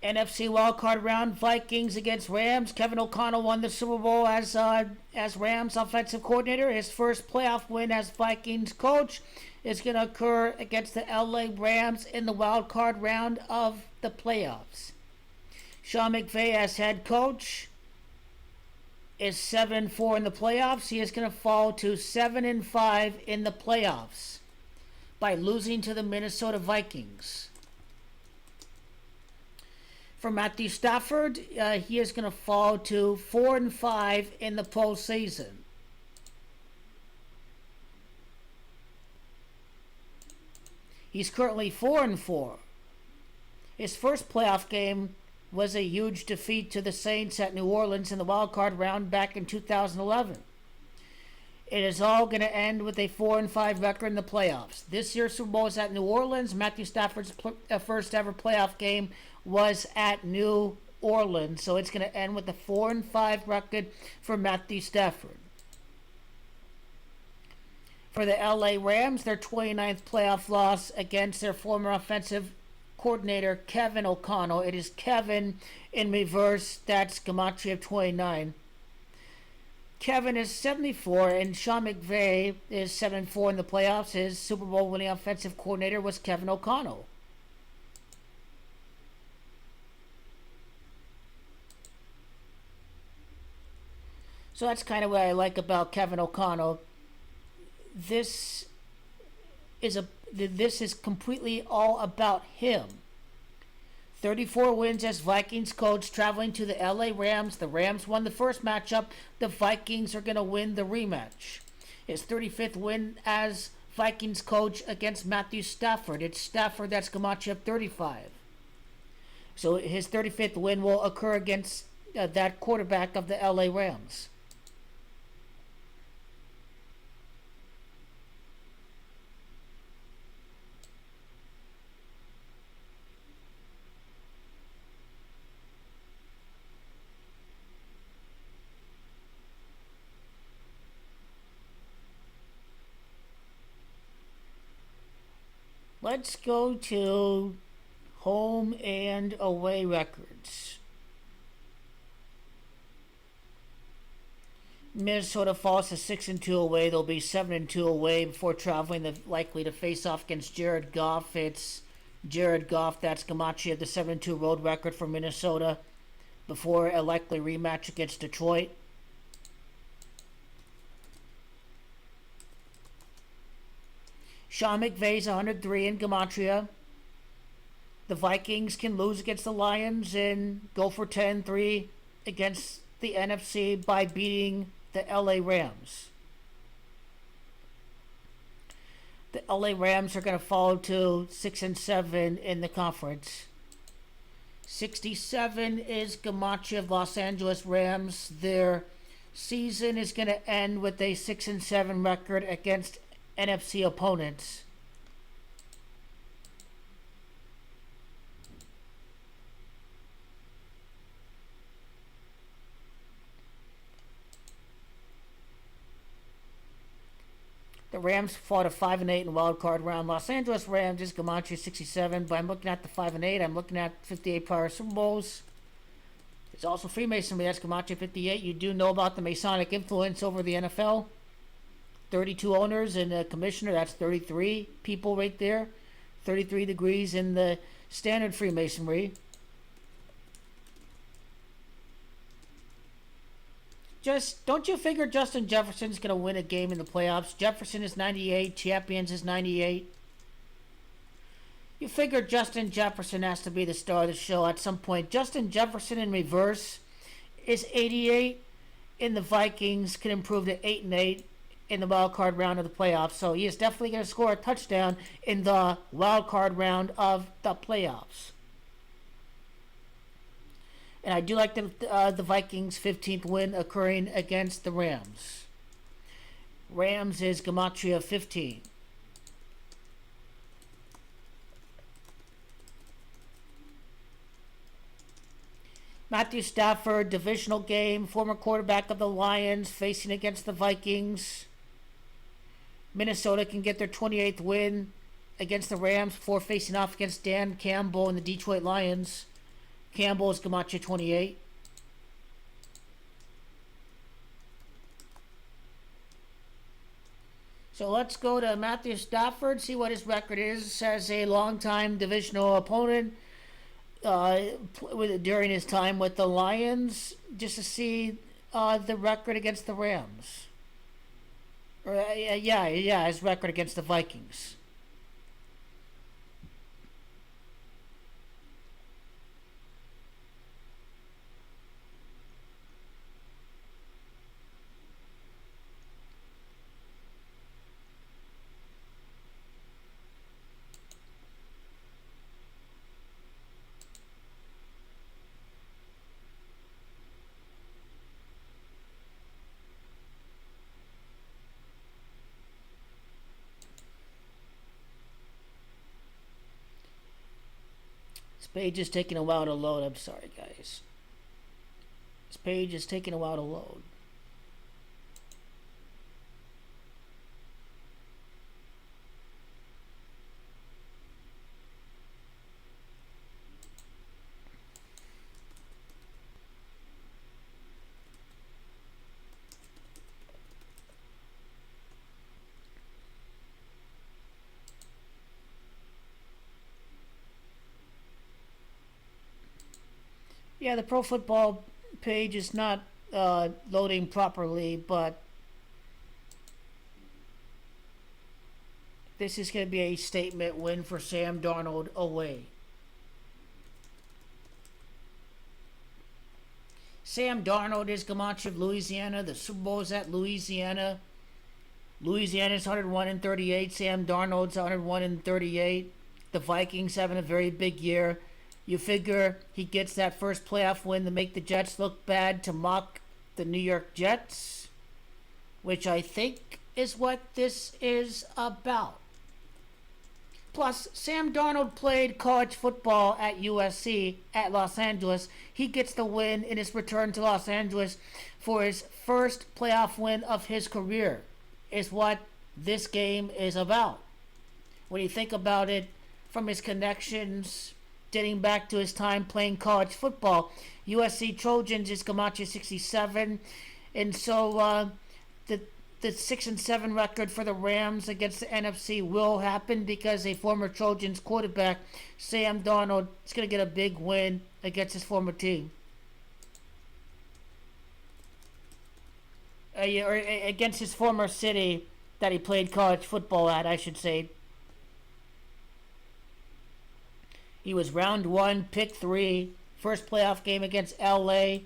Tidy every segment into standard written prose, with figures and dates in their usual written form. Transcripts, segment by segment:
NFC wildcard round, Vikings against Rams. Kevin O'Connell won the Super Bowl as Rams offensive coordinator. His first playoff win as Vikings coach is going to occur against the LA Rams in the wildcard round of the playoffs. Sean McVay as head coach is 7-4 in the playoffs. He is going to fall to 7-5 in the playoffs by losing to the Minnesota Vikings. For Matthew Stafford, he is going to fall to 4-5 in the postseason. He's currently 4-4. His first playoff game was a huge defeat to the Saints at New Orleans in the wild-card round back in 2011. It is all going to end with a 4-5 record in the playoffs. This year's Super Bowl is at New Orleans. Matthew Stafford's first ever playoff game was at New Orleans, so it's going to end with a 4-5 record for Matthew Stafford. For the LA Rams, their 29th playoff loss against their former offensive coordinator Kevin O'Connell. It is Kevin in reverse. That's Gematria of 29. Kevin is 74, and Sean McVay is 7-4 in the playoffs. His Super Bowl winning offensive coordinator was Kevin O'Connell. So that's kind of what I like about Kevin O'Connell. This is completely all about him. 34 wins as Vikings coach, traveling to the LA Rams. The Rams won the first matchup. The Vikings are going to win the rematch. His 35th win as Vikings coach against Matthew Stafford. It's Stafford that's Gematria of 35. So his 35th win will occur against that quarterback of the LA Rams. Let's go to home and away records. Minnesota falls to 6-2 away. They'll be 7-2 away before traveling, likely to face off against Jared Goff. It's Jared Goff that's Gematria, the 7-2 road record for Minnesota before a likely rematch against Detroit. Sean McVay's 103 in Gematria. The Vikings can lose against the Lions and go for 10-3 against the NFC by beating the LA Rams. The LA Rams are going to fall to 6-7 in the conference. 67 is Gematria of Los Angeles Rams. Their season is going to end with a 6-7 record against NFC opponents. The Rams fought a 5-8 in wild card round. Los Angeles Rams is Gematria 67, but I'm looking at the 5-8. I'm looking at 58 prior Super Bowls. It's also Freemasonry. That's Gematria 58. You do know about the Masonic influence over the NFL. 32 owners and a commissioner, that's 33 people right there. 33 degrees in the standard Freemasonry. Just, don't you figure Justin Jefferson's going to win a game in the playoffs? Jefferson is 98, Champions is 98. You figure Justin Jefferson has to be the star of the show at some point. Justin Jefferson in reverse is 88, and the Vikings can improve to 8-8. In the wild card round of the playoffs, so he is definitely going to score a touchdown in the wild card round of the playoffs. And I do like the Vikings' 15th win occurring against the Rams. Rams is Gematria 15. Matthew Stafford, divisional game, former quarterback of the Lions, facing against the Vikings. Minnesota can get their 28th win against the Rams before facing off against Dan Campbell and the Detroit Lions. Campbell's Gematria 28. So let's go to Matthew Stafford, see what his record is as a longtime divisional opponent during his time with the Lions, just to see the record against the Rams. Yeah, his record against the Vikings. This page is taking a while to load. I'm sorry, guys. This page is taking a while to load. Yeah, the Pro Football page is not loading properly, but this is going to be a statement win for Sam Darnold away. Sam Darnold is Gematria of Louisiana. The Super Bowl is at Louisiana. Louisiana's 101-38. Sam Darnold's 101-38. The Vikings having a very big year. You figure he gets that first playoff win to make the Jets look bad, to mock the New York Jets, which I think is what this is about. Plus, Sam Darnold played college football at USC at Los Angeles. He gets the win in his return to Los Angeles for his first playoff win of his career, is what this game is about. When you think about it, from his connections dating back to his time playing college football, USC Trojans is Gematria 67, and so the 6-7 record for the Rams against the NFC will happen because a former Trojans quarterback, Sam Darnold, is going to get a big win against his former team. Or against his former city that he played college football at, I should say. He was round 1, pick 3, first playoff game against LA.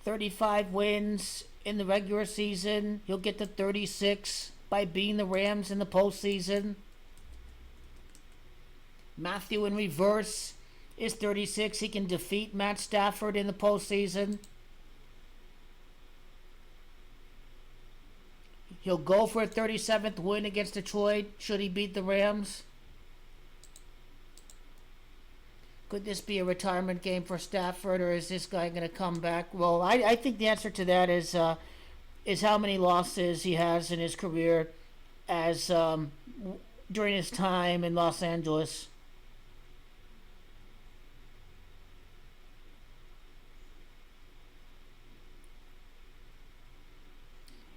$35 wins in the regular season. He'll get to 36 by beating the Rams in the postseason. Matthew in reverse is 36. He can defeat Matt Stafford in the postseason. He'll go for a 37th win against Detroit should he beat the Rams. Could this be a retirement game for Stafford, or is this guy going to come back? Well, I think the answer to that is how many losses he has in his career as during his time in Los Angeles.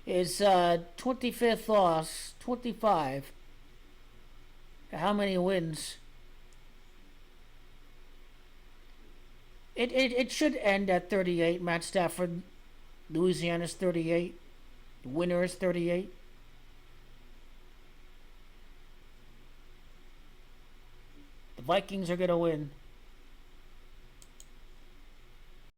His 25th loss, 25. How many wins? It should end at 38. Matt Stafford, Louisiana's 38. The winner is 38. The Vikings are going to win.